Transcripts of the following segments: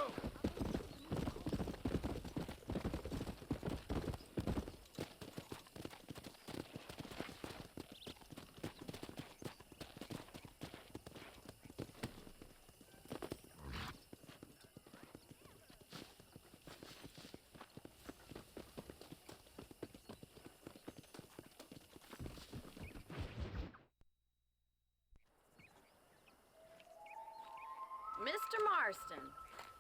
go! Mr. Marston,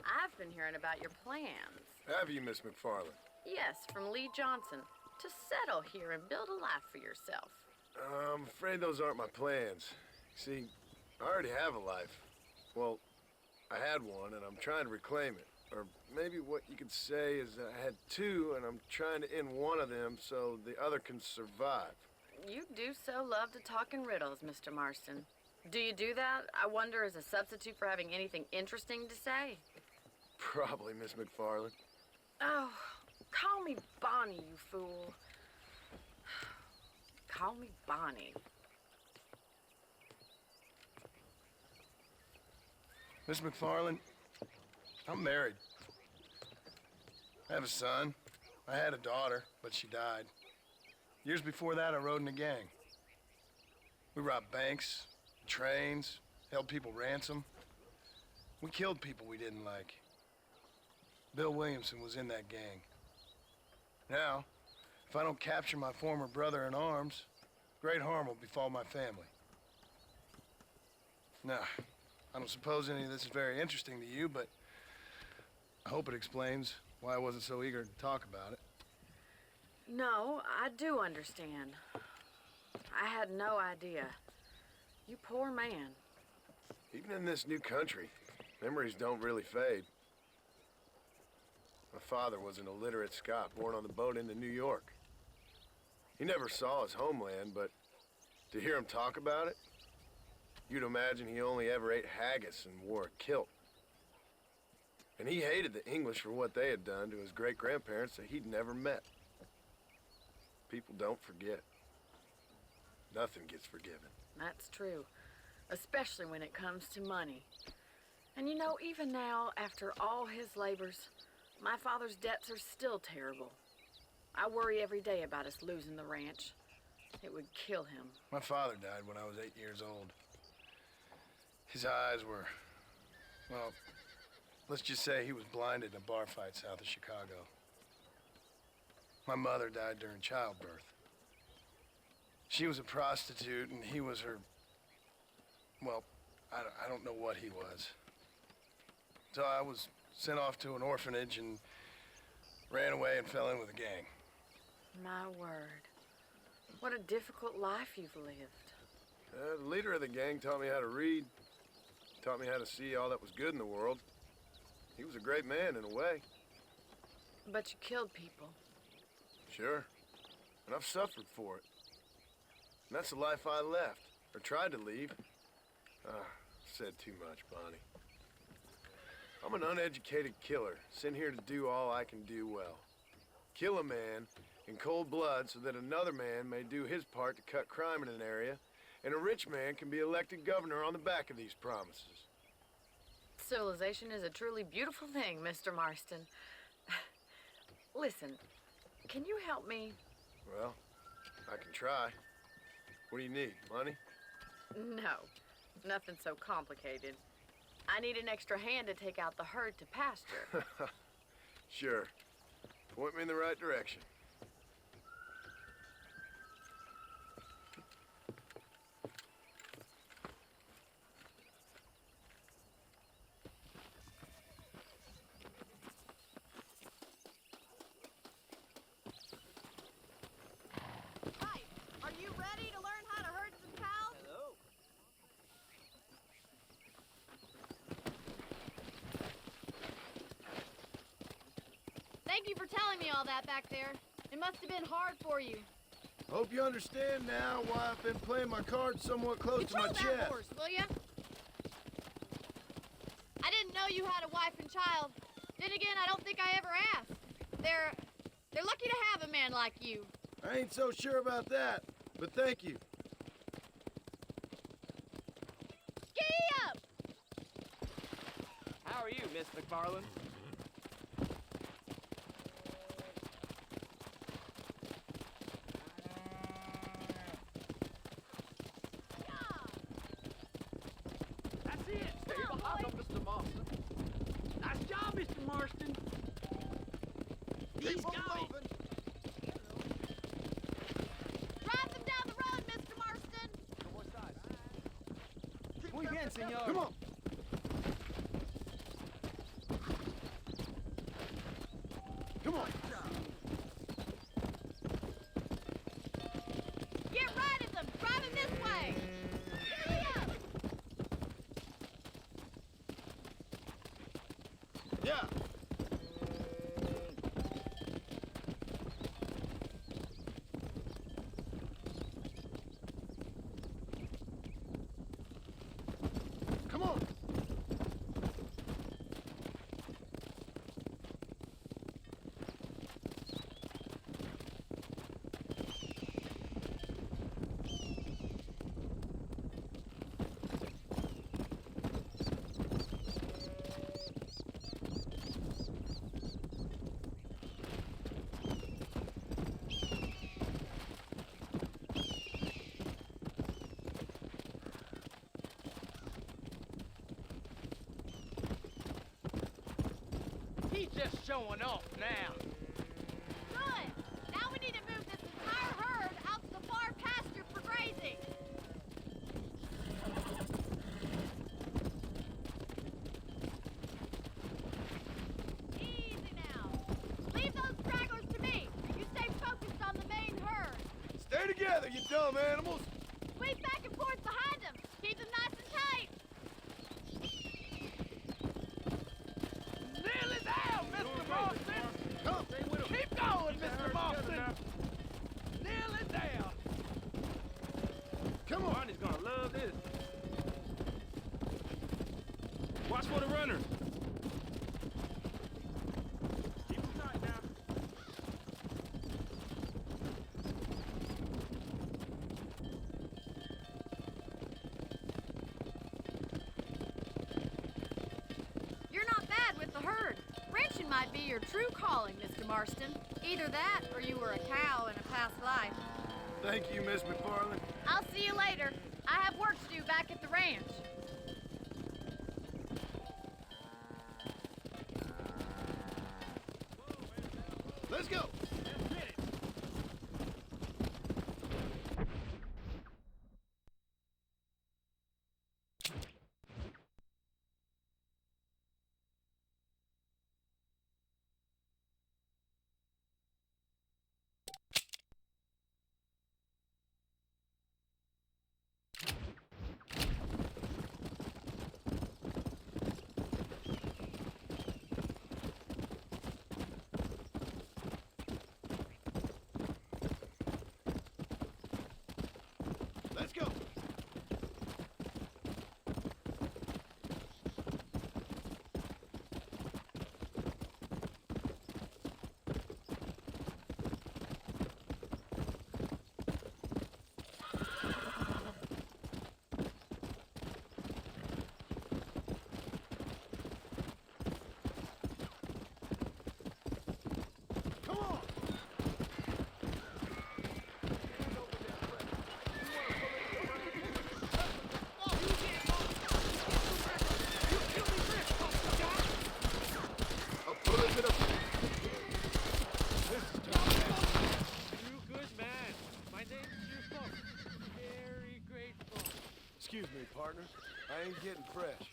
I've been hearing about your plans. Have you, Miss McFarland? Yes, from Lee Johnson, to settle here and build a life for yourself. I'm afraid those aren't my plans. See, I already have a life. Well, I had one, and I'm trying to reclaim it. Or maybe what you could say is that I had two, and I'm trying to end one of them so the other can survive. You do so love to talk in riddles, Mr. Marston. Do you do that, I wonder, as a substitute for having anything interesting to say? Probably, Miss McFarland. Oh, call me Bonnie, you fool. Call me Bonnie. Miss McFarland, I'm married. I have a son. I had a daughter, but she died. Years before that, I rode in a gang. We robbed banks, trains, held people ransom. We killed people we didn't like. Bill Williamson was in that gang. Now, if I don't capture my former brother in arms, great harm will befall my family. Now, I don't suppose any of this is very interesting to you, but I hope it explains why I wasn't so eager to talk about it. No, I do understand. I had no idea. You poor man. Even in this new country, memories don't really fade. My father was an illiterate Scot born on the boat into New York. He never saw his homeland, but to hear him talk about it, you'd imagine he only ever ate haggis and wore a kilt. And he hated the English for what they had done to his great-grandparents that he'd never met. People don't forget. Nothing gets forgiven. That's true, especially when it comes to money. And you know, even now, after all his labors, my father's debts are still terrible. I worry every day about us losing the ranch. It would kill him. My father died when I was 8 years old. His eyes were, well, let's just say he was blinded in a bar fight south of Chicago. My mother died during childbirth. She was a prostitute, and he was her... Well, I don't know what he was. So I was sent off to an orphanage and ran away and fell in with a gang. My word. What a difficult life you've lived. The leader of the gang taught me how to read, taught me how to see all that was good in the world. He was a great man in a way. But you killed people. Sure. And I've suffered for it. And that's the life I left, or tried to leave. Said too much, Bonnie. I'm an uneducated killer, sent here to do all I can do well. Kill a man in cold blood so that another man may do his part to cut crime in an area, and a rich man can be elected governor on the back of these promises. Civilization is a truly beautiful thing, Mr. Marston. Listen, can you help me? Well, I can try. What do you need, money? No, nothing so complicated. I need an extra hand to take out the herd to pasture. Sure. Point me in the right direction. Hi, are you ready to learn how to herd some cows? Hello. Thank you for telling me all that back there. It must have been hard for you. Hope you understand now why I've been playing my cards somewhat close to my Control that chest. horse, will ya? I didn't know you had a wife and child. Then again, I don't think I ever asked. They're lucky to have a man like you. I ain't so sure about that, but thank you. Giddy up! How are you, Miss McFarland. That's it. Stay behind him, Mr. Marston. Nice job, Mr. Marston. He's got it. Drive them down the road, Mr. Marston. Muy bien, señor. Come on. Come on. Get right at them. Drive them this way. Hurry up. Yeah. Come on. He's just showing off now. Good. Now we need to move this entire herd out to the far pasture for grazing. Easy now. Leave those stragglers to me. You stay focused on the main herd. Stay together, you dumb animals. Sweep back and forth behind them. Keep them nice and tight. Nearly there, Mr. Marston. Come. Keep going, Mr. Marston. Nearly there. Come on. Barney's gonna love this. Watch for the runners. Keep them tight now. You're not bad with the herd. Ranching might be your true calling, Mr. Marston. Either that or you were a cow in a past life. Thank you, Miss McFarland. I'll see you later. I have work to do back at the ranch. Let's go. Let's go. Come on. I'll pull it to the... This is tough. You good man. My name's Yusuf. Very grateful. Excuse me, partner. I ain't getting fresh.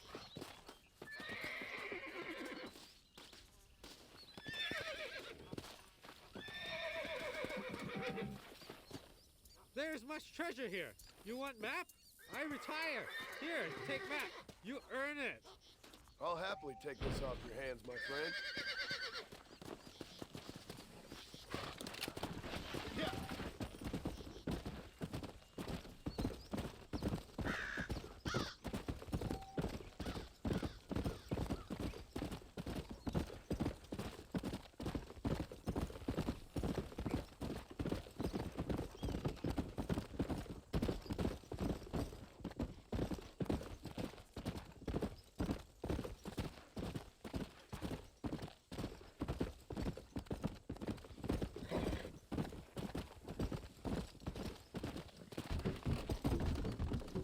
There's much treasure here. You want map? I retire. Here, take map. You earn it. I'll happily take this off your hands, my friend. Yeah.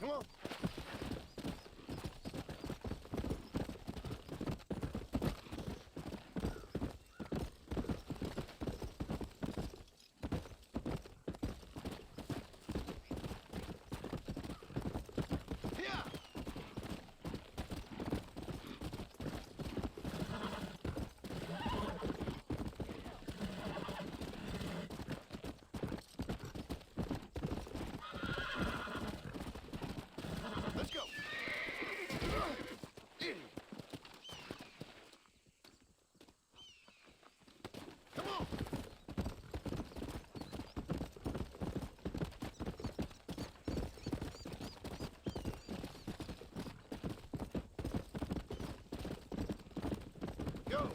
Come on. Yeah. Let's go. Come on. Go.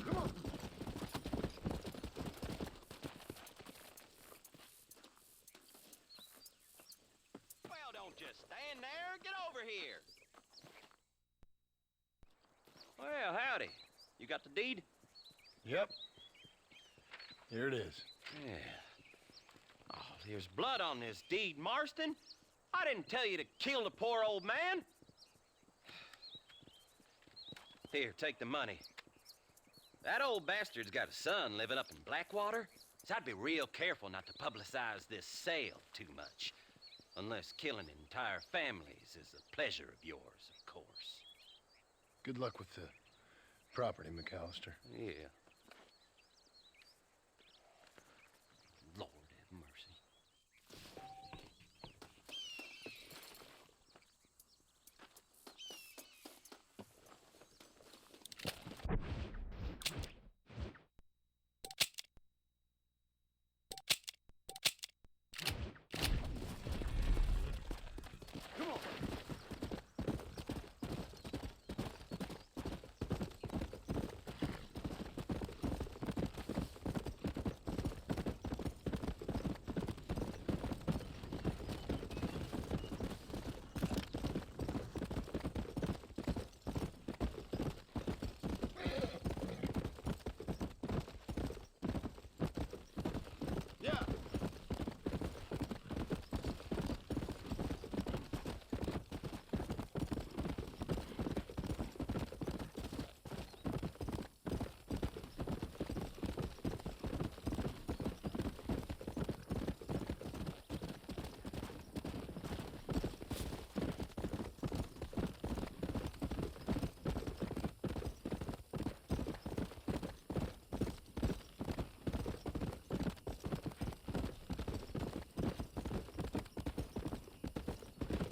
Come on. Well, don't just stand there. Get over here. Well, howdy. You got the deed? Yep. Here it is. Yeah. Oh, there's blood on this deed, Marston. I didn't tell you to kill the poor old man. Here, take the money. That old bastard's got a son living up in Blackwater, so I'd be real careful not to publicize this sale too much. Unless killing entire families is a pleasure of yours, of course. Good luck with the property, McAllister. Yeah. Lord have mercy. Come on. Yeah.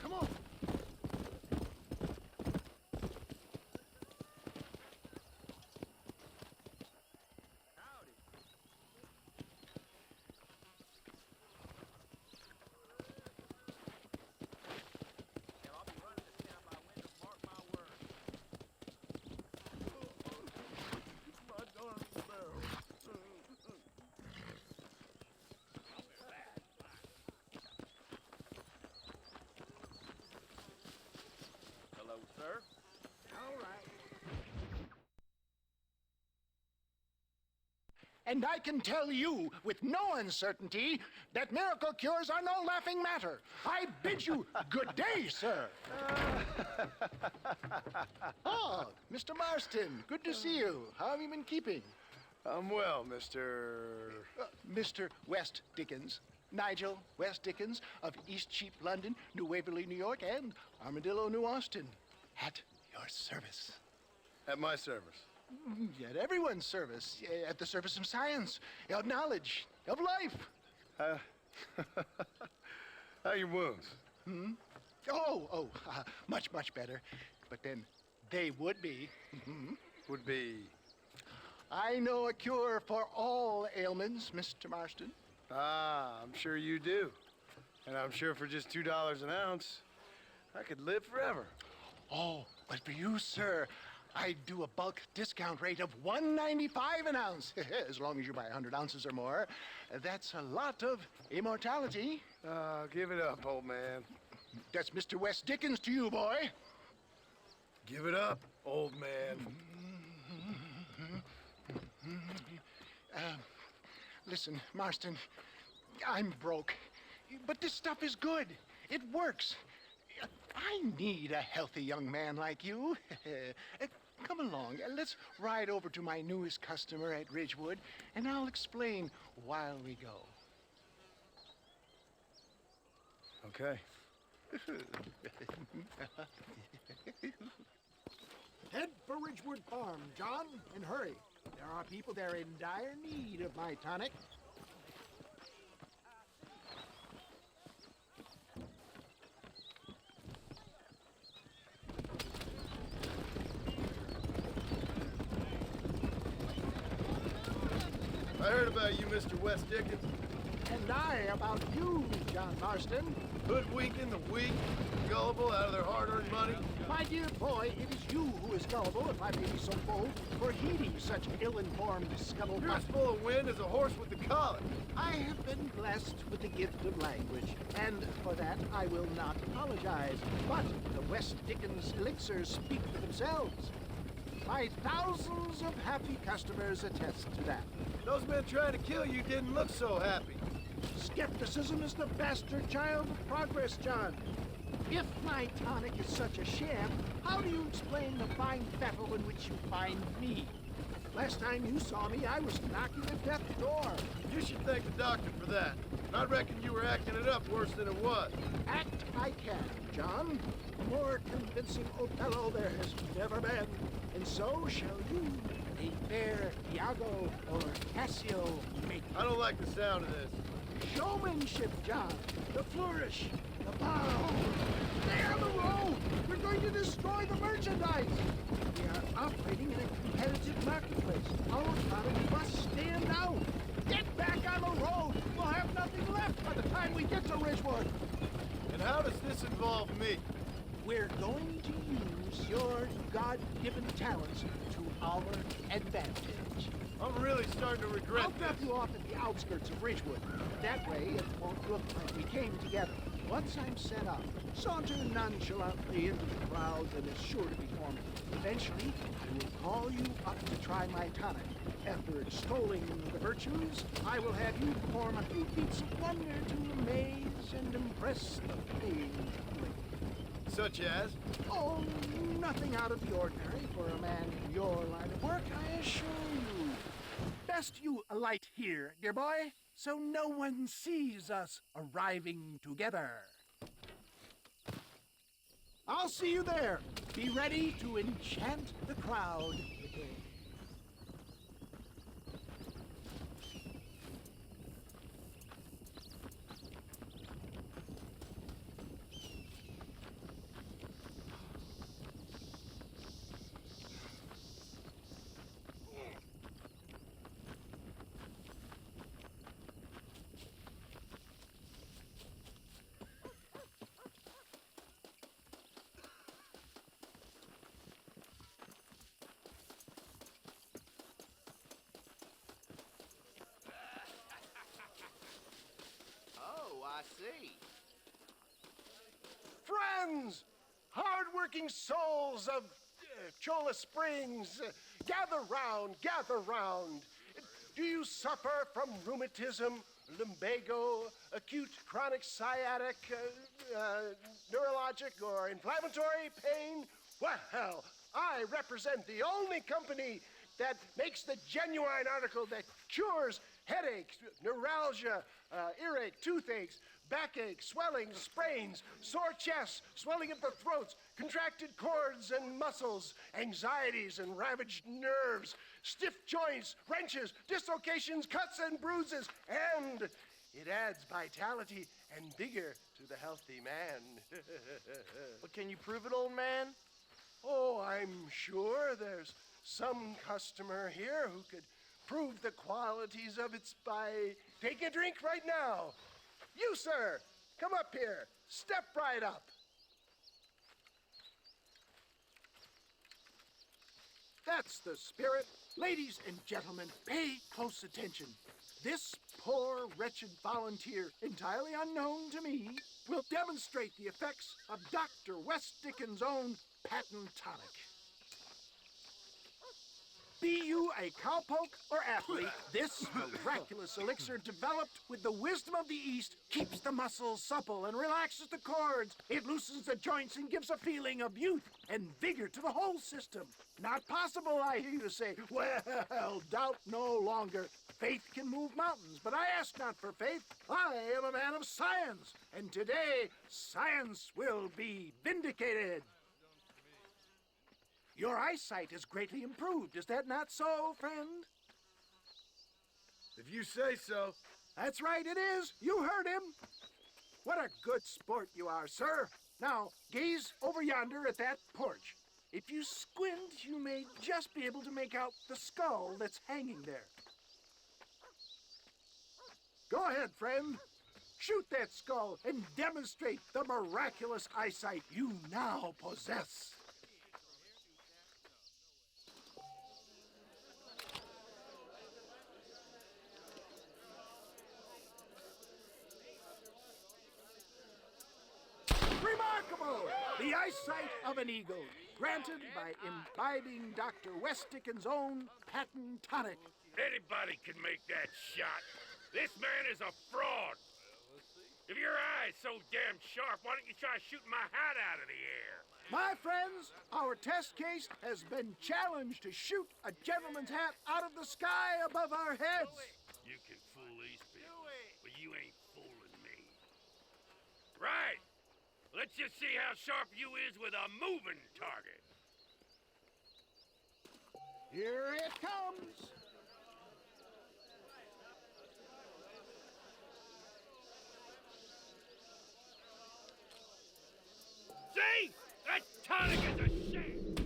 Come on. Howdy. Hell, I'll be running this town by windows, mark my words. My darling sparrow. Hello, sir. All right. And I can tell you with no uncertainty that miracle cures are no laughing matter. I bid you good day, sir. Oh, Mr. Marston, good to see you. How have you been keeping? I'm well, Mr. Mr. West Dickens. Nigel West Dickens of East Cheap, London, New Waverly, New York, and Armadillo, New Austin. At your service. At my service. At everyone's service. At the service of science, of knowledge, of life. How are your wounds? Much, much better. But then they would be. Would be. I know a cure for all ailments, Mr. Marston. Ah, I'm sure you do. And I'm sure for just $2 an ounce, I could live forever. Oh, but for you, sir, I do a bulk discount rate of $1.95 an ounce, as long as you buy 100 ounces or more. That's a lot of immortality. Give it up, old man. That's Mr. West Dickens to you, boy. Give it up, old man. Listen, Marston, I'm broke. But this stuff is good. It works. I need a healthy young man like you. Come along. Let's ride over to my newest customer at Ridgewood, and I'll explain while we go. Okay. Head for Ridgewood Farm, John, and hurry. There are people there in dire need of my tonic. I heard about you, Mr. West Dickens. And I about you, John Marston. Hoodwinking the weak, gullible out of their hard-earned money. My dear boy, it is you who is gullible, if I may be so bold, for heeding such ill-informed You're scuttlebutt. as full of wind as a horse with the collar. I have been blessed with the gift of language, and for that I will not apologize. But the West Dickens elixirs speak for themselves. My thousands of happy customers attest to that. Those men trying to kill you didn't look so happy. Skepticism is the bastard child of progress, John. If my tonic is such a sham, how do you explain the fine fettle in which you find me? Last time you saw me, I was knocking at death's door. You should thank the doctor for that. I reckon you were acting it up worse than it was. Act I can, John. A more convincing Othello there has never been. And so shall you, a fair Iago or Cassio make. I don't like the sound of this. Showmanship, John. The flourish, the bow. Stay on the road. We're going to destroy the merchandise. We are operating in a competitive marketplace. Our product must stand out. Get back on the road. We'll have nothing left by the time we get to Ridgewood. And how does this involve me? We're going to use your God-given talents to our advantage. I'm really starting to regret I'll drop this. you off at the outskirts of Ridgewood. That way, it won't look like we came together. Once I'm set up, saunter nonchalantly into the crowd that is sure to be forming. Eventually, I will call you up to try my tonic. After extolling the virtues, I will have you perform a few feats of wonder to amaze and impress the paying public. Such as? Oh, nothing out of the ordinary for a man in your line of work, I assure you. Best you alight here, dear boy, so no one sees us arriving together. I'll see you there. Be ready to enchant the crowd. Oh, I see. Friends, hard-working souls of Cholla Springs, gather round, gather round. Do you suffer from rheumatism, lumbago, acute chronic sciatic, neurologic, or inflammatory pain? Well, I represent the only company that makes the genuine article that cures headaches, neuralgia, earache, toothaches, backache, swelling, sprains, sore chests, swelling of the throats, contracted cords and muscles, anxieties and ravaged nerves, stiff joints, wrenches, dislocations, cuts and bruises, and it adds vitality and vigor to the healthy man. But can you prove it, old man? Oh, I'm sure there's some customer here who could prove the qualities of it by taking a drink right now. You, sir, come up here. Step right up. That's the spirit. Ladies and gentlemen, pay close attention. This poor, wretched volunteer, entirely unknown to me, will demonstrate the effects of Dr. West Dickens' own patent tonic. Be you a cowpoke or athlete, this miraculous elixir developed with the wisdom of the East keeps the muscles supple and relaxes the cords. It loosens the joints and gives a feeling of youth and vigor to the whole system. Not possible, I hear you say. Well, doubt no longer. Faith can move mountains, but I ask not for faith. I am a man of science, and today science will be vindicated. Your eyesight is greatly improved. Is that not so, friend? If you say so. That's right, it is. You heard him. What a good sport you are, sir. Now, gaze over yonder at that porch. If you squint, you may just be able to make out the skull that's hanging there. Go ahead, friend. Shoot that skull and demonstrate the miraculous eyesight you now possess. Remarkable! The eyesight of an eagle, granted by imbibing Dr. West Dickens' own patent tonic. Anybody can make that shot. This man is a fraud. If your eye's so damn sharp, why don't you try shooting my hat out of the air? My friends, our test case has been challenged to shoot a gentleman's hat out of the sky above our heads. You can fool these people, but you ain't fooling me. Right. Let's just see how sharp you is with a moving target. Here it comes. See? That tonic is a shame.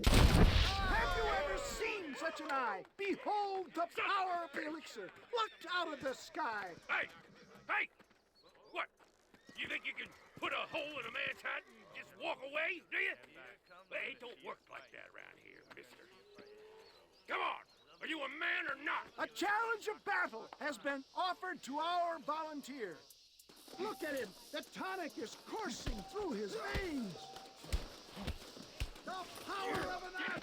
Have you ever seen such an eye? Behold the power of the elixir plucked out of the sky. Hey! Hey! What? You think you can put a hole in a man's hat and just walk away, do you? Well, it don't work like that around here, mister. Come on! Are you a man or not? A challenge of battle has been offered to our volunteer. Look at him. The tonic is coursing through his veins. The power of an eye.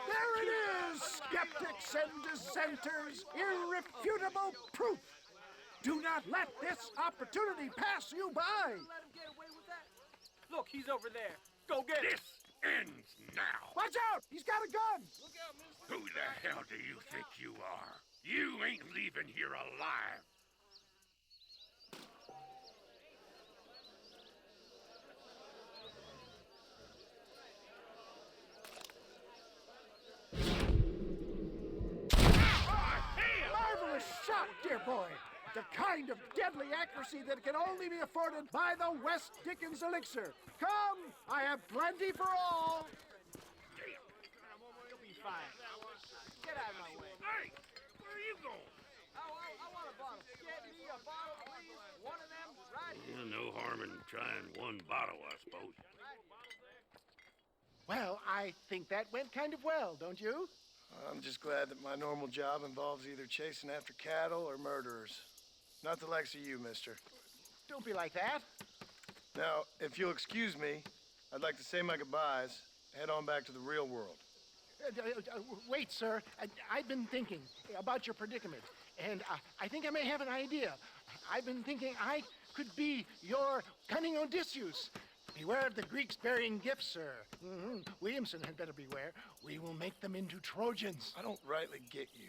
There it is, skeptics and dissenters. Irrefutable proof. Do not let this opportunity pass you by. Let him get away with that? Look, he's over there. Go get him. This ends now. Watch out! He's got a gun! Look out, mister. Who the hell do you think you are? You ain't leaving here alive. Marvelous shot, dear boy. The kind of deadly accuracy that can only be afforded by the West Dickens elixir. Come, I have plenty for all. You'll be fine. Get out of my way. Hey, where are you going? I want a bottle. Get me a bottle, please. One of them right here. No harm in trying one bottle, I suppose. Well, I think that went kind of well, don't you? I'm just glad that my normal job involves either chasing after cattle or murderers. Not the likes of you, mister. Don't be like that. Now, if you'll excuse me, I'd like to say my goodbyes, head on back to the real world. Wait, sir. I've been thinking about your predicament, and I think I may have an idea. I've been thinking I could be your cunning Odysseus. Beware of the Greeks burying gifts, sir. Williamson had better beware. We will make them into Trojans. I don't rightly get you.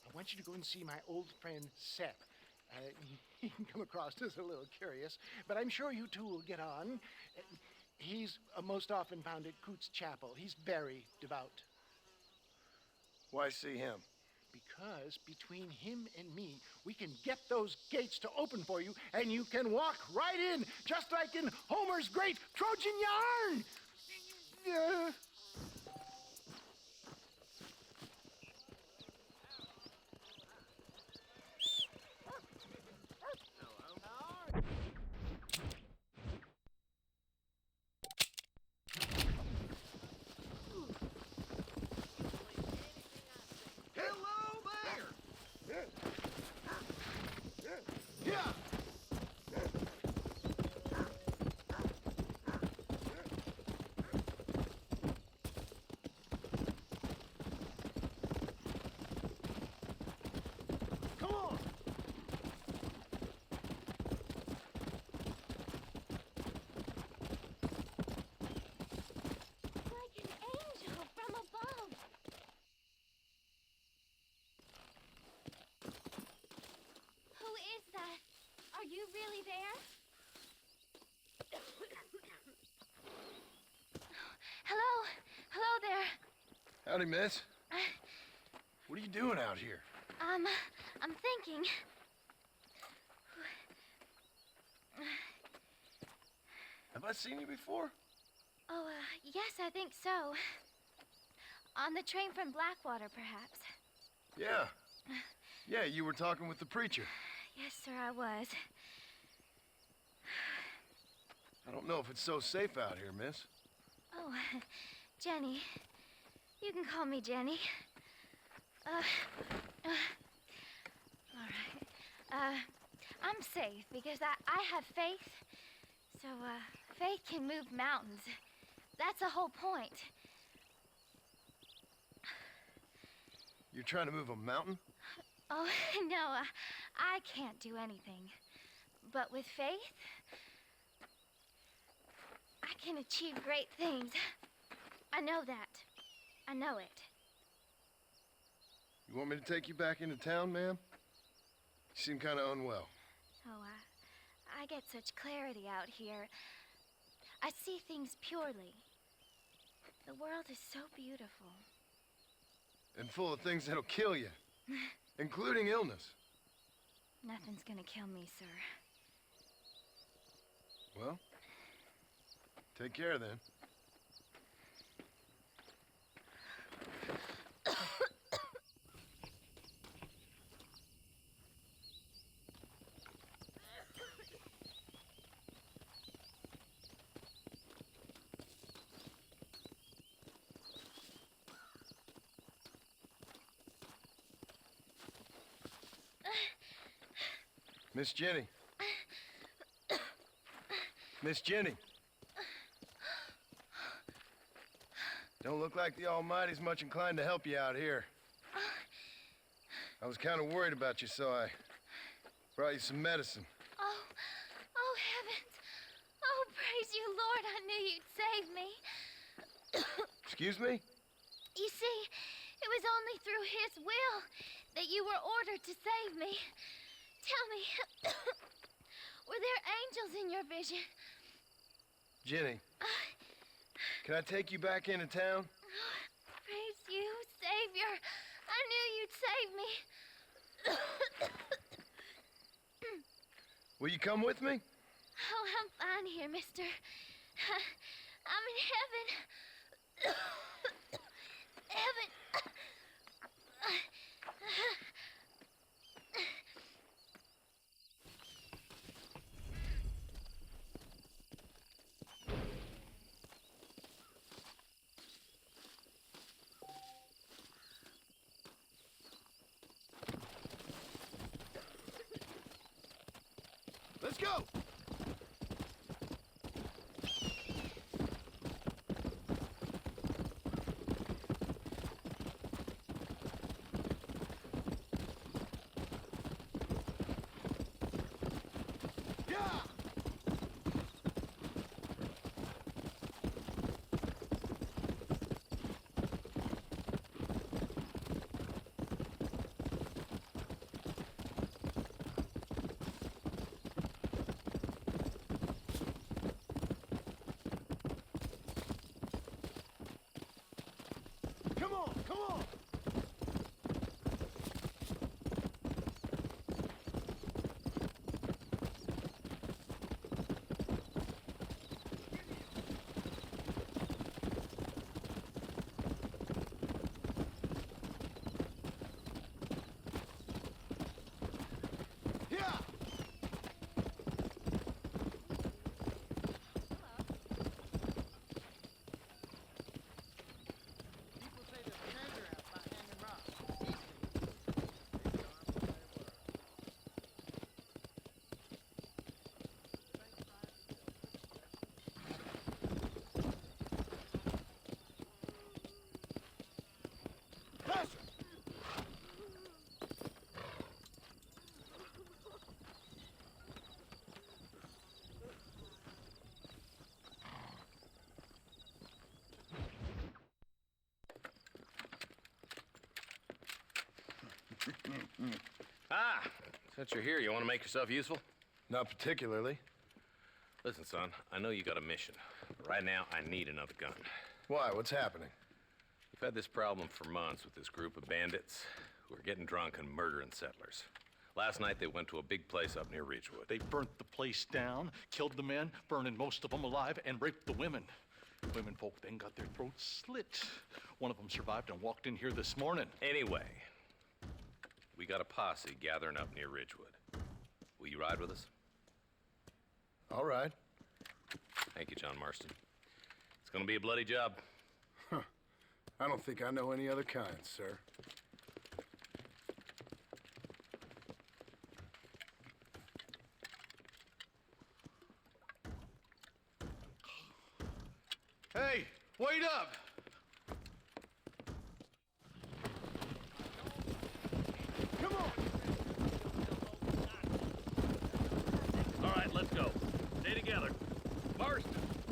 I want you to go and see my old friend Seth. He can come across as a little curious, but I'm sure you two will get on. He's most often found at Coots Chapel. He's very devout. Why see him? Because between him and me, we can get those gates to open for you, and you can walk right in, just like in Homer's great Trojan yarn. really there? Hello? Hello there. Howdy, miss. What are you doing out here? I'm thinking. Have I seen you before? Oh, yes, I think so. On the train from Blackwater, perhaps. Yeah. Yeah, you were talking with the preacher. Yes, sir, I was. I don't know if it's so safe out here, miss. Oh, Jenny. You can call me Jenny. All right. I'm safe because I have faith. So, faith can move mountains. That's the whole point. You're trying to move a mountain? Oh, no, I can't do anything. But with faith, I can achieve great things. I know that. I know it. You want me to take you back into town, ma'am? You seem kind of unwell. Oh, I get such clarity out here. I see things purely. The world is so beautiful. And full of things that'll kill you, including illness. Nothing's gonna kill me, sir. Well, take care then. Miss Jenny. Miss Jenny. Don't look like the Almighty's much inclined to help you out here. I was kind of worried about you, so I brought you some medicine. Oh, heavens. Oh, praise you, Lord. I knew you'd save me. Excuse me? You see, it was only through his will that you were ordered to save me. Tell me, were there angels in your vision? Jenny, can I take you back into town? Praise you, Savior. I knew you'd save me. Will you come with me? Oh, I'm fine here, mister. I'm in heaven. Heaven. Let's go! Yeah! Come on, come on! Yeah! People say there's treasure out by Hanging Rock. Faster! Ah, since you're here, you want to make yourself useful? Not particularly. Listen, son, I know you got a mission. Right now, I need another gun. Why? What's happening? We've had this problem for months with this group of bandits who are getting drunk and murdering settlers. Last night, they went to a big place up near Ridgewood. They burnt the place down, killed the men, burning most of them alive, and raped the women. Women folk then got their throats slit. One of them survived and walked in here this morning. Anyway, we got a posse gathering up near Ridgewood. Will you ride with us? All right. Thank you, John Marston. It's gonna be a bloody job. Huh. I don't think I know any other kind, sir. Hey, wait up! Come on! All right, let's go. Stay together. Marston,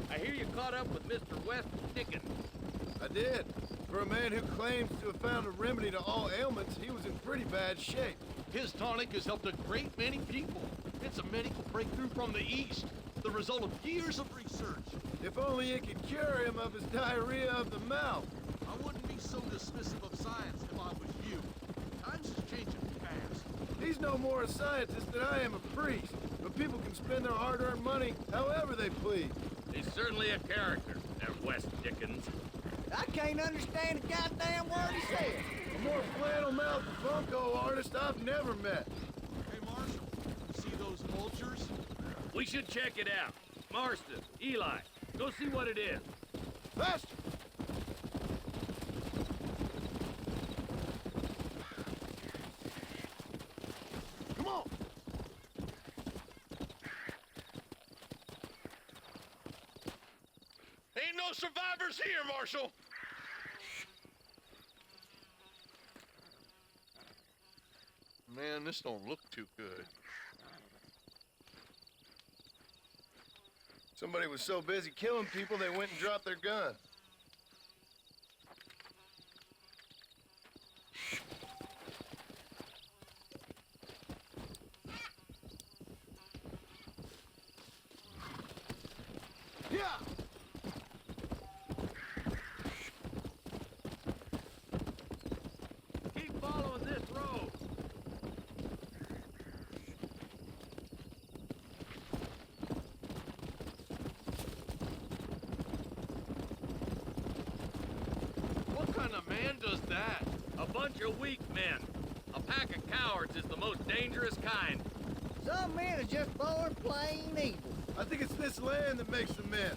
I hear you caught up with Mr. West Dickens. I did. For a man who claims to have found a remedy to all ailments, he was in pretty bad shape. His tonic has helped a great many people. It's a medical breakthrough from the East, the result of years of research. If only it could cure him of his diarrhea of the mouth. I wouldn't be so dismissive of science if I was you. Times is changing fast. He's no more a scientist than I am a priest. But people can spend their hard-earned money however they please. He's certainly a character, that West Dickens. I can't understand a goddamn word he said. A more flannel-mouthed bunco artist I've never met. Hey, Marshal, you see those vultures? We should check it out. Marston, Eli, go see what it is. Faster! Come on! Ain't no survivors here, Marshal! Man, this don't look too good. Somebody was so busy killing people, they went and dropped their gun. Yeah! Keep following this road. What kind of man does that? A bunch of weak men. A pack of cowards is the most dangerous kind. Some men are just born plain evil. I think it's this land that makes them men,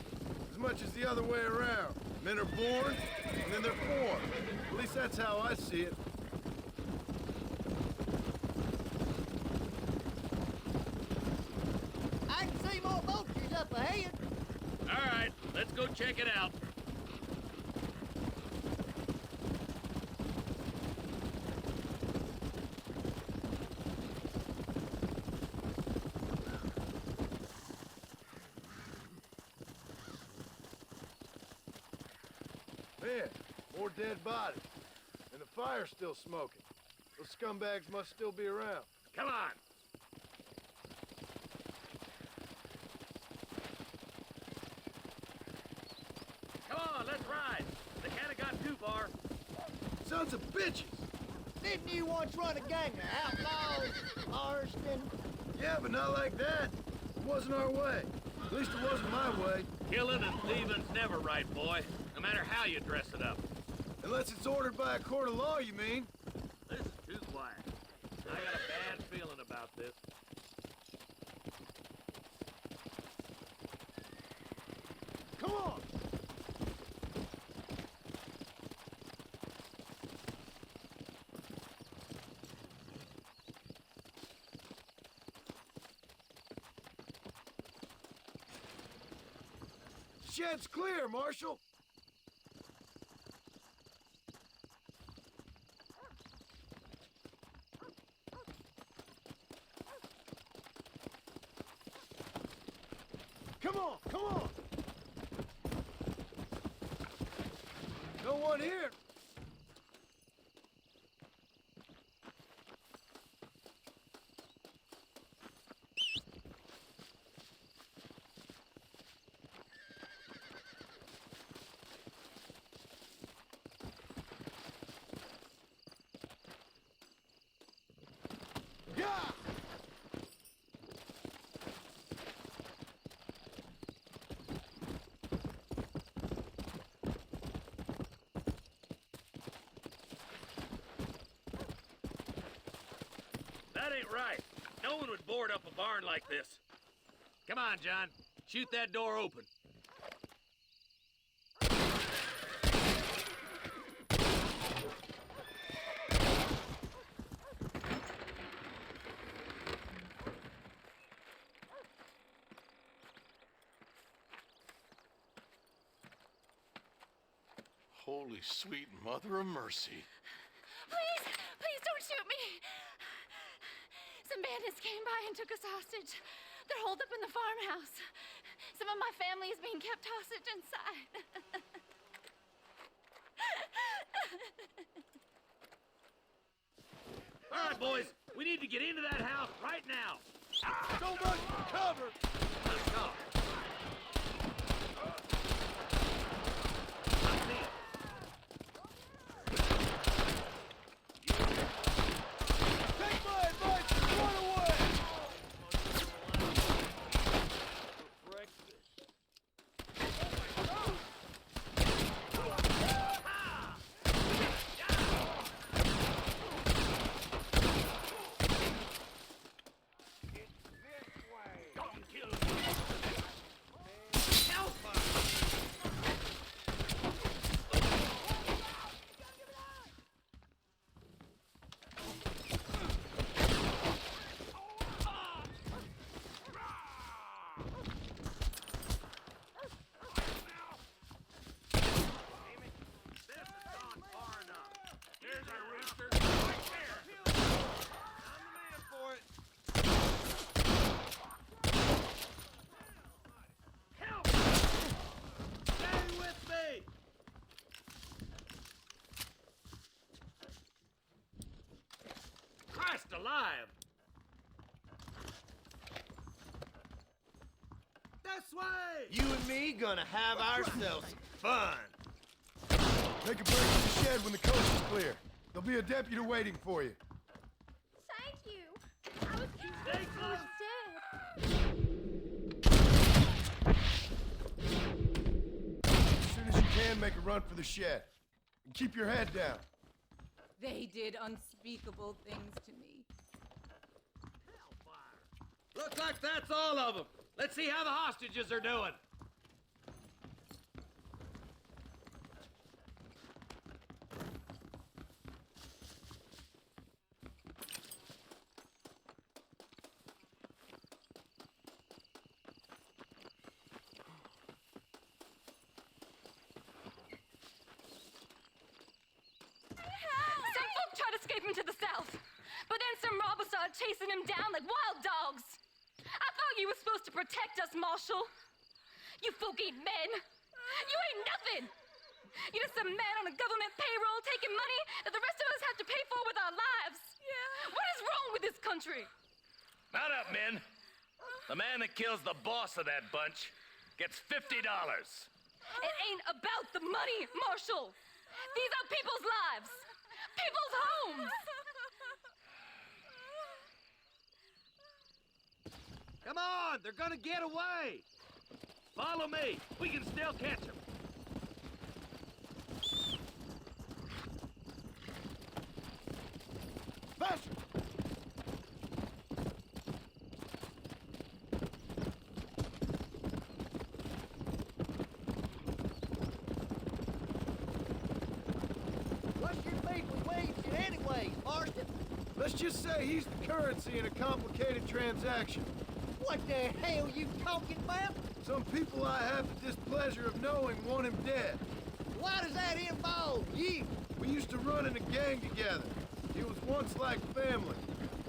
as much as the other way around. Men are born, and then they're formed. At least that's how I see it. I can see more vultures up ahead. All right, let's go check it out. Man, more dead bodies. And the fire's still smoking. Those scumbags must still be around. Come on. Come on, let's ride. They can't have got too far. Sons of bitches! Didn't you once run a gang of outlaws, Marston? Yeah, but not like that. It wasn't our way. At least it wasn't my way. Killing and thieving's never right, boy. No matter how you dress it up. Unless it's ordered by a court of law, you mean? This is too quiet. I got a bad feeling about this. Come on! Shed's clear, Marshal. Come on, come on! No one here. Yeah! That ain't right. No one would board up a barn like this. Come on, John. Shoot that door open. Holy sweet mother of mercy. Please, please don't shoot me. Some bandits came by and took us hostage. They're holed up in the farmhouse. Some of my family is being kept hostage inside. All right, boys. We need to get into that house right now. So much for cover! Let's go. Take my advice and run away! Alive! This way! You and me gonna have ourselves some fun. Make a break for the shed when the coast is clear. There'll be a deputy waiting for you. Thank you. I was Stay As soon as you can, make a run for the shed. And keep your head down. They did unspeakable things to me. Looks like that's all of them. Let's see how the hostages are doing. Some folk tried escaping to the south, but then some robbers started chasing him down like wild dogs. I thought you were supposed to protect us, Marshal. You folk ain't men. You ain't nothing. You're just some man on a government payroll taking money that the rest of us have to pay for with our lives. Yeah. What is wrong with this country? Mount up, men. The man that kills the boss of that bunch gets $50. It ain't about the money, Marshal. These are people's lives. People's homes. Come on, they're gonna get away. Follow me. We can still catch them. Faster! What's your beef with Wade anyway, Marston? Let's just say he's the currency in a complicated transaction. What the hell you talking about? Some people I have the displeasure of knowing want him dead. Why does that involve you? We used to run in a gang together. It was once like family.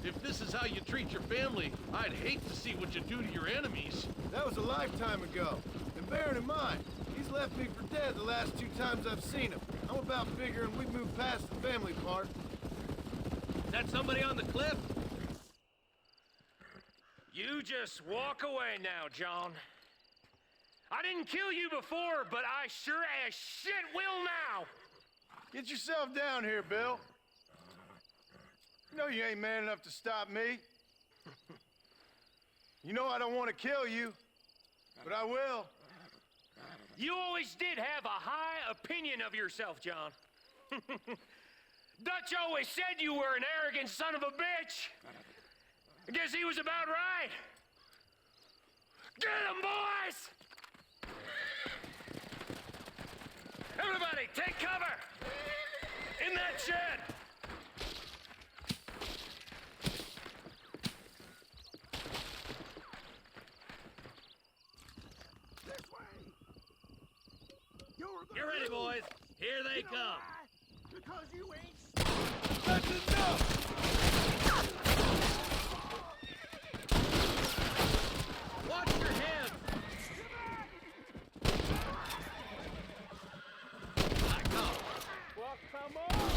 If this is how you treat your family, I'd hate to see what you do to your enemies. That was a lifetime ago. And bearing in mind, he's left me for dead the last 2 times I've seen him. I'm about figuring we've moved past the family part. Is that somebody on the cliff? You just walk away now, John. I didn't kill you before, but I sure as shit will now. Get yourself down here, Bill. You know you ain't man enough to stop me. You know I don't want to kill you, but I will. You always did have a high opinion of yourself, John. Dutch always said you were an arrogant son of a bitch. I guess he was about right. Get him, boys! Everybody, take cover! In that shed! Get ready, boys. Here they come. Because you ain't... That's enough! Watch your head. Well, come on,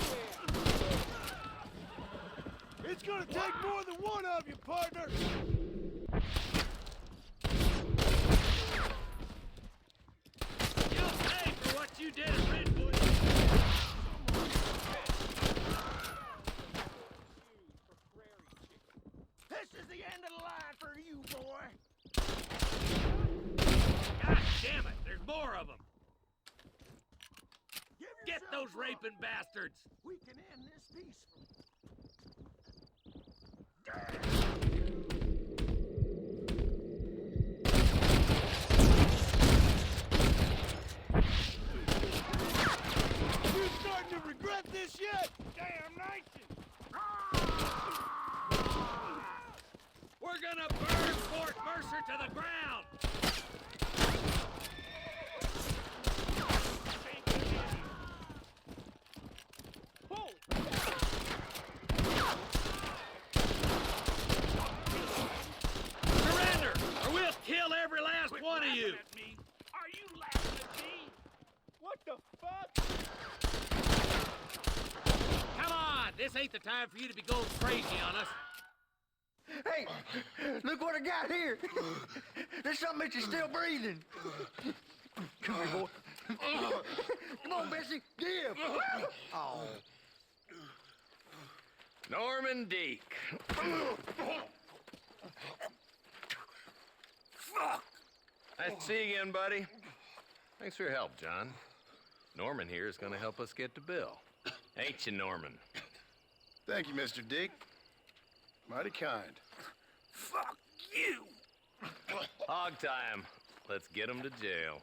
then. It's gonna take more than one of you, partner. You'll pay for what you did at Redwood. This is the end of the line for you, boy. God damn it, there's more of them. Get those raping bastards. We can end this peacefully. You starting to regret this yet? Damnation! We're gonna burn Fort Mercer to the ground! Surrender, or we'll kill every last one of you! Are you laughing at me? What the fuck? Come on, this ain't the time for you to be going crazy on us. Hey, look what I got here. There's something that you're still breathing. Come here, boy. Come on, Bessie, give. Oh. Norman Deek. Nice to see you again, buddy. Thanks for your help, John. Norman here is gonna help us get to Bill. Ain't you, Norman? Thank you, Mr. Dick. Mighty kind. Fuck you! Hog time. Let's get him to jail.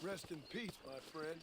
Rest in peace, my friend.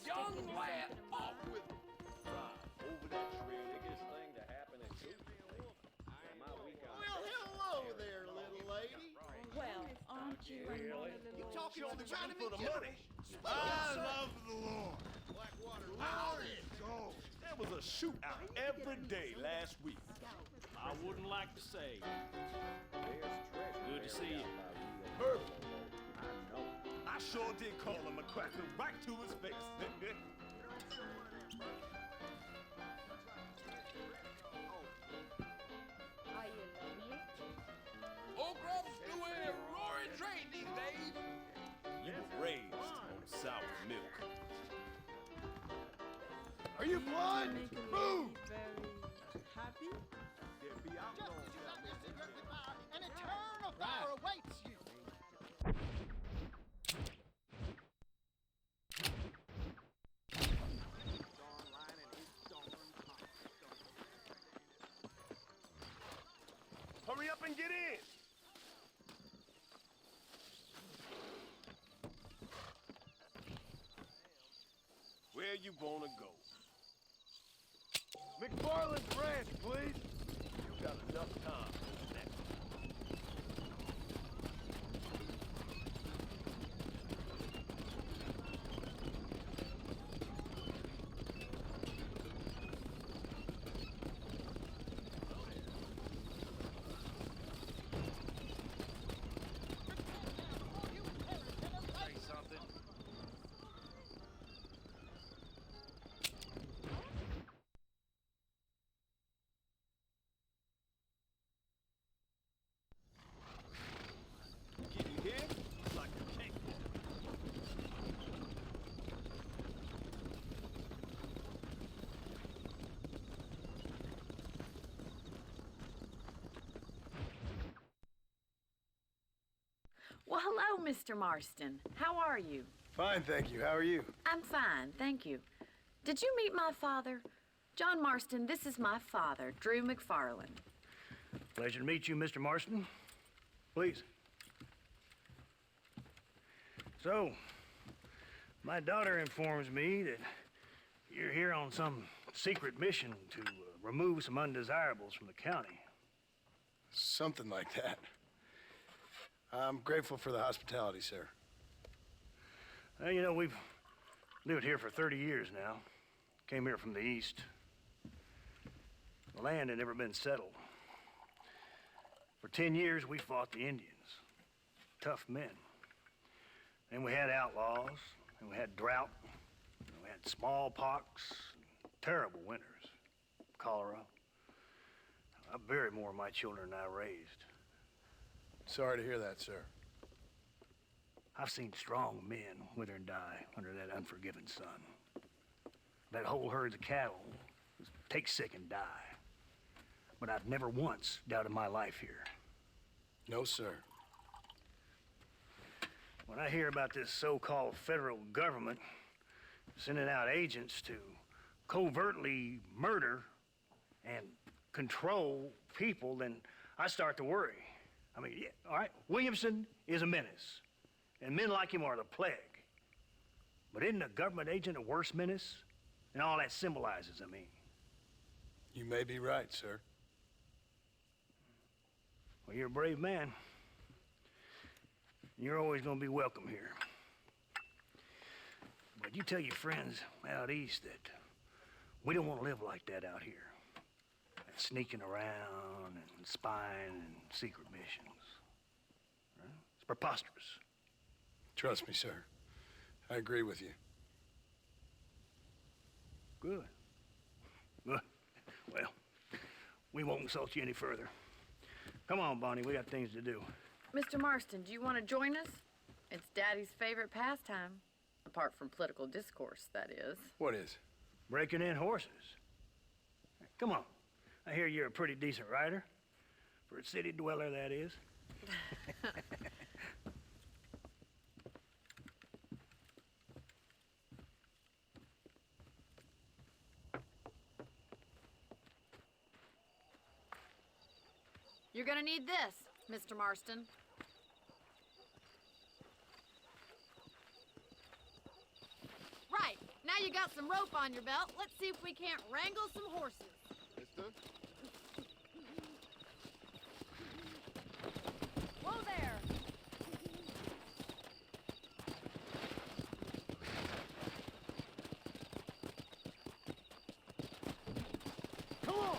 Young lad, off with him. Over that trail. Biggest thing to happen at Well, hello there, little lady. Well, aren't you? You talking to the right for the money. I love the Lord. How did it go? There was a shootout every day last week. I wouldn't like to say. Good to see you. Perfect. I sure did call him a cracker right to his face. Are you lonely? Oak Grove's doing a roaring trade these days. You were raised on sour milk. Are you blind? Move! Very happy? They'll be out An eternal fire awaits you. Hurry up and get in. Where you wanna go? McFarland's Ranch, please. You got enough time for that. Say something. Getting here like a king. Well, hello, Mr. Marston. How are you? Fine, thank you. How are you? I'm fine, thank you. Did you meet my father? John Marston, this is my father, Drew McFarland. Pleasure to meet you, Mr. Marston. Please. So, my daughter informs me that you're here on some secret mission to remove some undesirables from the county. Something like that. I'm grateful for the hospitality, sir. Well, you know, we've lived here for 30 years now. Came here from the east. The land had never been settled. For 10 years, we fought the Indians. Tough men. Then we had outlaws, and we had drought, and we had smallpox, terrible winters, cholera. I buried more of my children than I raised. Sorry to hear that, sir. I've seen strong men wither and die under that unforgiving sun. That whole herds of cattle take sick and die. But I've never once doubted my life here. No, sir. When I hear about this so-called federal government sending out agents to covertly murder and control people, then I start to worry. I mean, yeah, all right, Williamson is a menace, and men like him are the plague. But isn't a government agent a worse menace? And all that symbolizes, I mean. You may be right, sir. Well, you're a brave man. You're always gonna be welcome here. But you tell your friends out east that we don't want to live like that out here. That sneaking around and spying and secret missions. Right? It's preposterous. Trust me, sir. I agree with you. Good. Good. Well, we won't insult you any further. Come on, Bonnie, we got things to do. Mr. Marston, do you want to join us? It's Daddy's favorite pastime. Apart from political discourse, that is. What is? Breaking in horses. Come on. I hear you're a pretty decent rider. For a city dweller, that is. You're gonna need this, Mr. Marston. Now you got some rope on your belt, let's see if we can't wrangle some horses. Mister? Whoa there! Come on!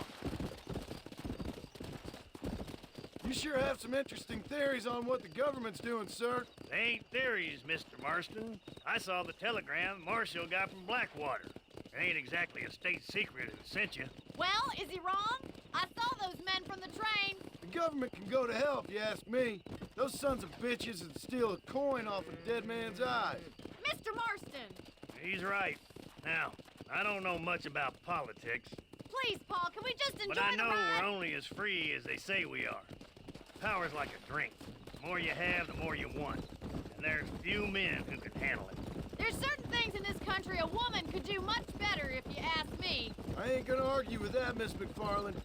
You sure have some interesting theories on what the government's doing, sir. They ain't theories, Mr. Marston. I saw the telegram Marshall got from Blackwater. It ain't exactly a state secret who sent you. Well, is he wrong? I saw those men from the train. The government can go to hell if you ask me. Those sons of bitches would steal a coin off a dead man's eyes. Mr. Marston! He's right. Now, I don't know much about politics, Please, Paul, can we just enjoy but I the know ride? we're only as free as they say we are. Power's like a drink. The more you have, the more you want. And there's few men who can handle it. There's certain things in this country a woman could do much better if you ask me. I ain't gonna argue with that, Miss McFarland.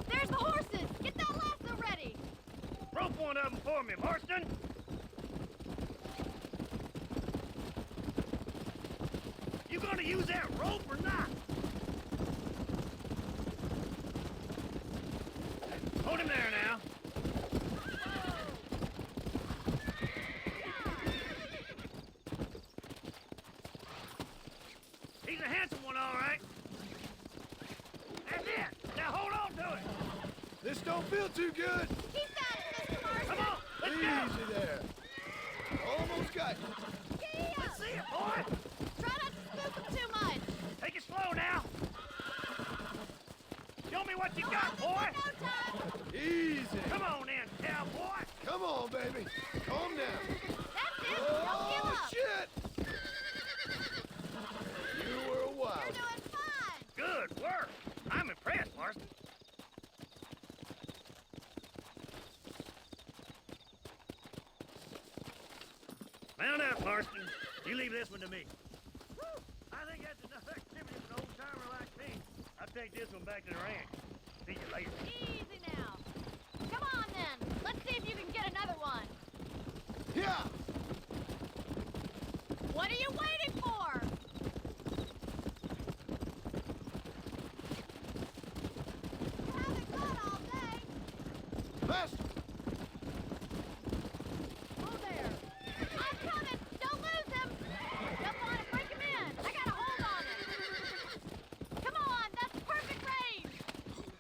There's the horses! Get that lasso ready! Rope one of them for me, Marston! You gonna use that rope or not? Hold him there now. He's a handsome one, all right. That's it. Now hold on to it. This don't feel too good. Keep at it, Mr. Marston! Come on, let's go. Easy there. Almost got you. Let's see it, boy. Try not to spook them too much! Take it slow now. Show me what you got, boy. No time! Easy. Come on in, cowboy. Come on, baby. Calm down. That's it! Don't give Oh, up! shit! You were a wild. You're doing fine! Good work. I'm impressed, Marston. Mount up, Marston. You leave this one to me. I think that's enough activity for an old-timer like me. I'll take this one back to the ranch. See you later. Easy now. Come on then. Let's see if you can get another one. Yeah. What are you waiting for? You haven't gone all day. Faster. Oh there. I'm coming. Don't lose him. Jump on it. Break him in. I got a hold on it. Come on. That's perfect range.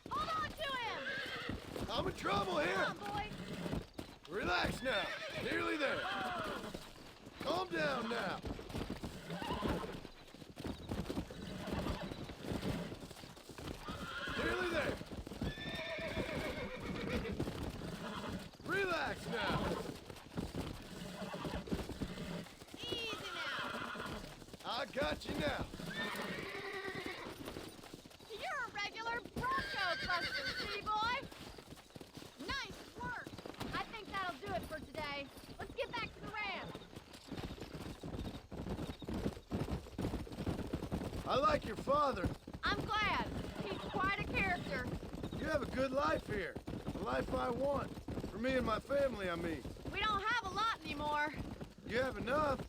Hold on to him. I'm in trouble here. Come on, boy. Relax now. Nearly there. Calm down now. Nearly there. Relax now. Easy now. I got you now. You're a regular Bronco buster, city boy. Nice work. I think that'll do it for today. Let's get back to the ranch. I like your father. I'm glad. He's quite a character. You have a good life here. The life I want. For me and my family, I mean. We don't have a lot anymore. You have enough.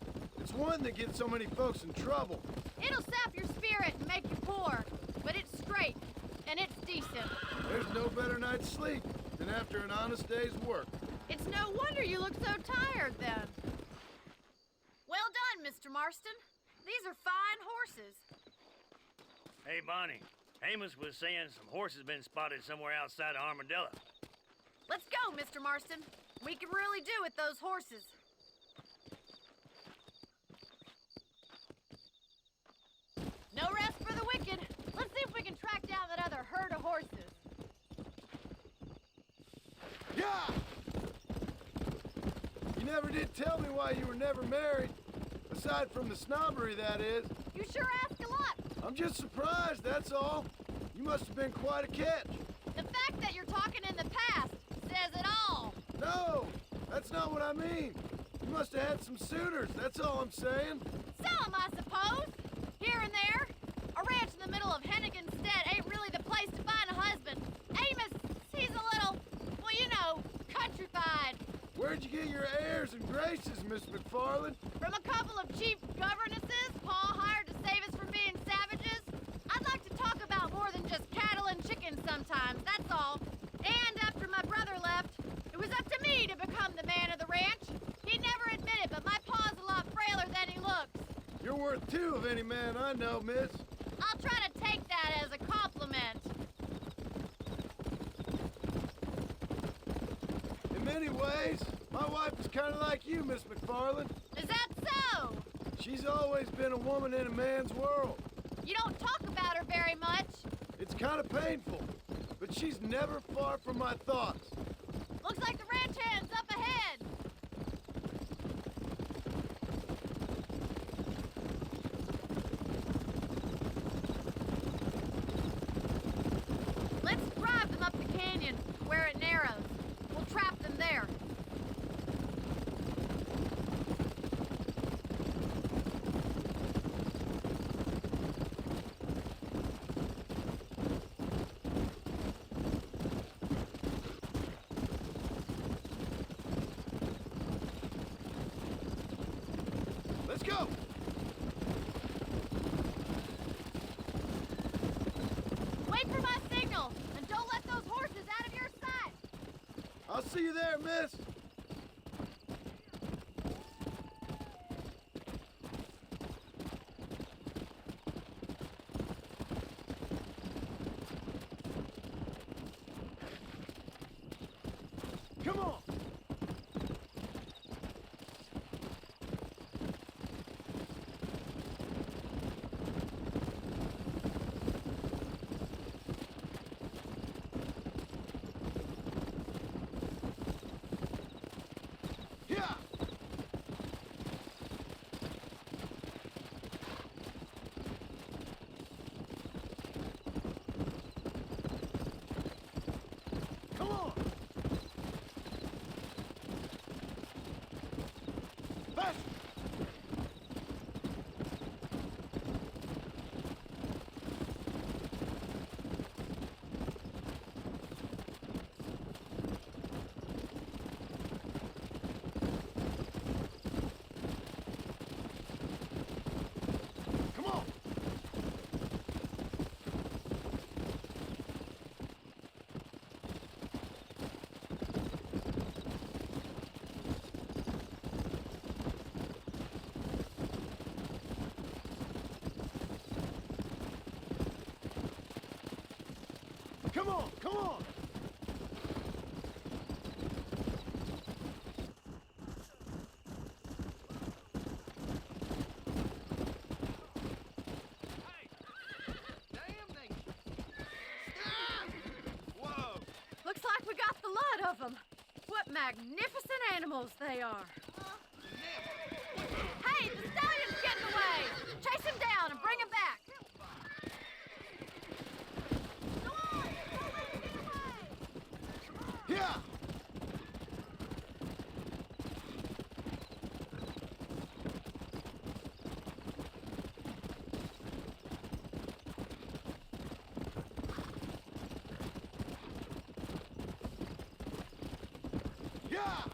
It's one that gets so many folks in trouble. It'll sap your spirit and make you poor. But it's straight. And it's decent. There's no better night's sleep than after an honest day's work. It's no wonder you look so tired then. Well done, Mr. Marston. These are fine horses. Hey, Bonnie. Amos was saying some horses been spotted somewhere outside of Armadillo. Let's go, Mr. Marston. We can really do with those horses. No rest for the wicked. Let's see if we can track down that other herd of horses. Yeah! You never did tell me why you were never married. Aside from the snobbery, that is. You sure ask a lot. I'm just surprised, that's all. You must have been quite a catch. The fact that you're talking in the past says it all. No, that's not what I mean. You must have had some suitors, that's all I'm saying. Some, I suppose. Here and there. A ranch in the middle of Hennigan's Stead ain't really the place to find a husband. Amos, he's a little, well, you know, countrified. Where'd you get your airs and graces, Miss McFarland? From a couple of cheap governesses Pa hired to save us from being savages. I'd like to talk about more than just cattle and chickens sometimes, that's all. And after my brother left, it was up to me to become the man of the ranch. He'd never admit it, but my pa's a lot frailer than he looks. You're worth two of any man I know, miss. I'll try to take that as a compliment. In many ways, my wife is kind of like you, Miss McFarland. Is that so? She's always been a woman in a man's world. You don't talk about her very much. It's kind of painful, but she's never far from my thoughts. Looks like the ranch hand's up ahead. Let's drive them up the canyon, where it narrows. We'll trap them there. Let's go! Wait for my signal, and don't let those horses out of your sight. I'll see you there, miss. Come on! Yeah! Come on! Fast! Come on! Come on, come on! Looks like we got the lot of them. What magnificent animals they are. Hey, the stallion's getting away! Chase him down and bring him back! Go on! Don't let him get away! Yeah! Yeah!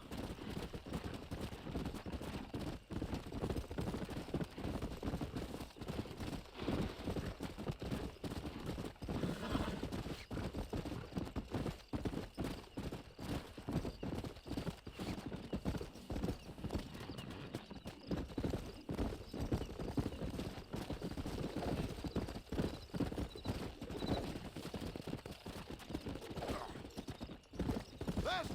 Fast!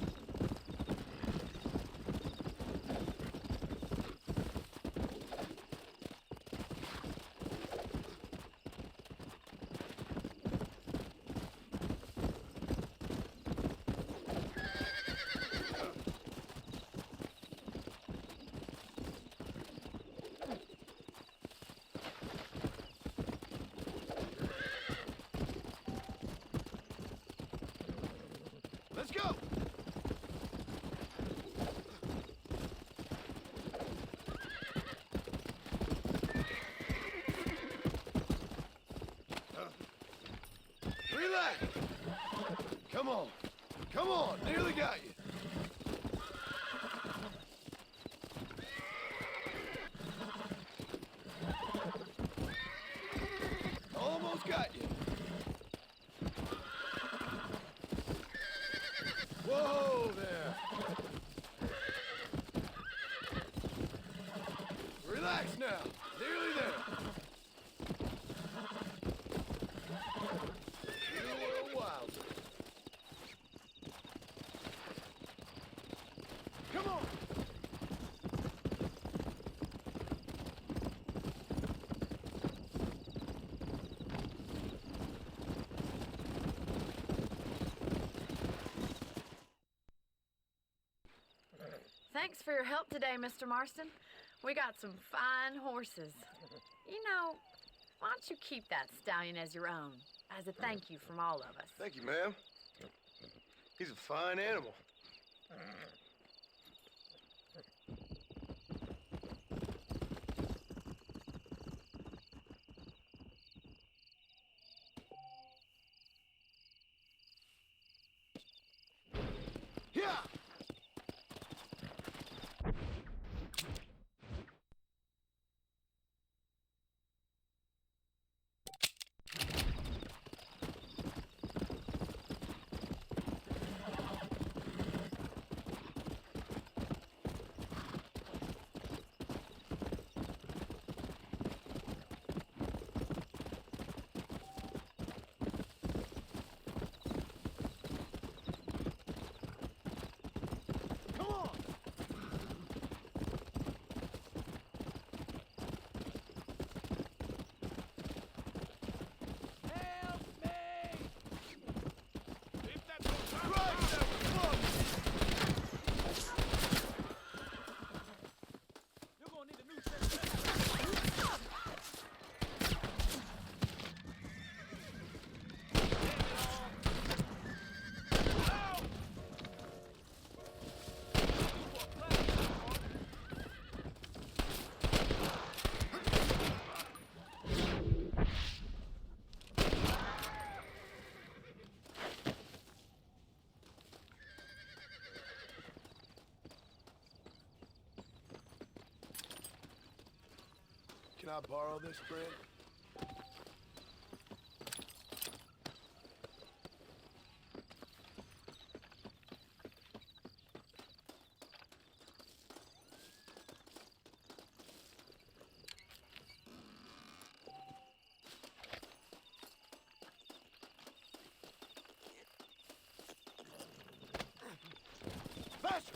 Come on. Come on. Nearly got you. Almost got you. Whoa there. Relax now. Nearly there. You were a wilder. Come on. Thanks for your help today, Mr. Marston. We got some fine horses. You know, why don't you keep that stallion as your own, as a thank you from all of us? Thank you, ma'am. He's a fine animal. Yeah. Can I borrow this, friend? Faster!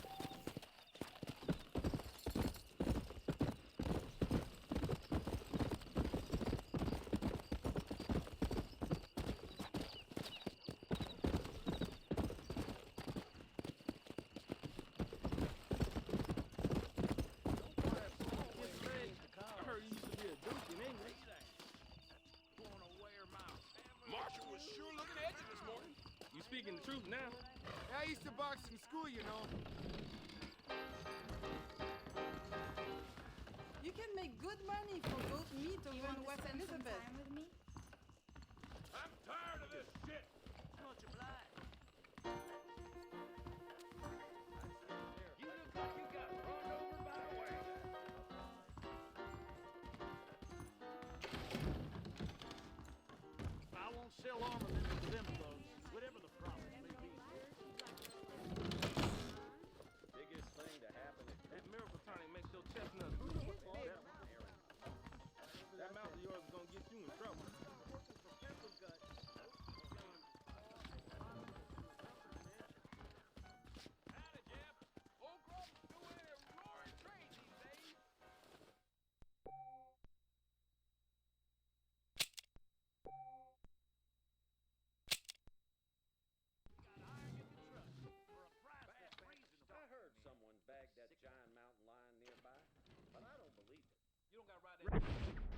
Marshall was sure looking edgy this morning. You speaking the truth now? I used to box in school, you know. You can make good money for both meat over in West Elizabeth. With me? I'm tired of this shit. Much obliged. You look like you got run over by a wagon. I won't sell armament to them thugs, whatever the problem may be. Biggest thing to happen is That miracle tonic makes your chestnuts blue. That mouth of yours is gonna get you in trouble. Howdy, Jeff. Old Crawford's doing a roaring trade these days. I heard someone bagged that giant mountain lion nearby, but I don't believe it. You don't got to ride that.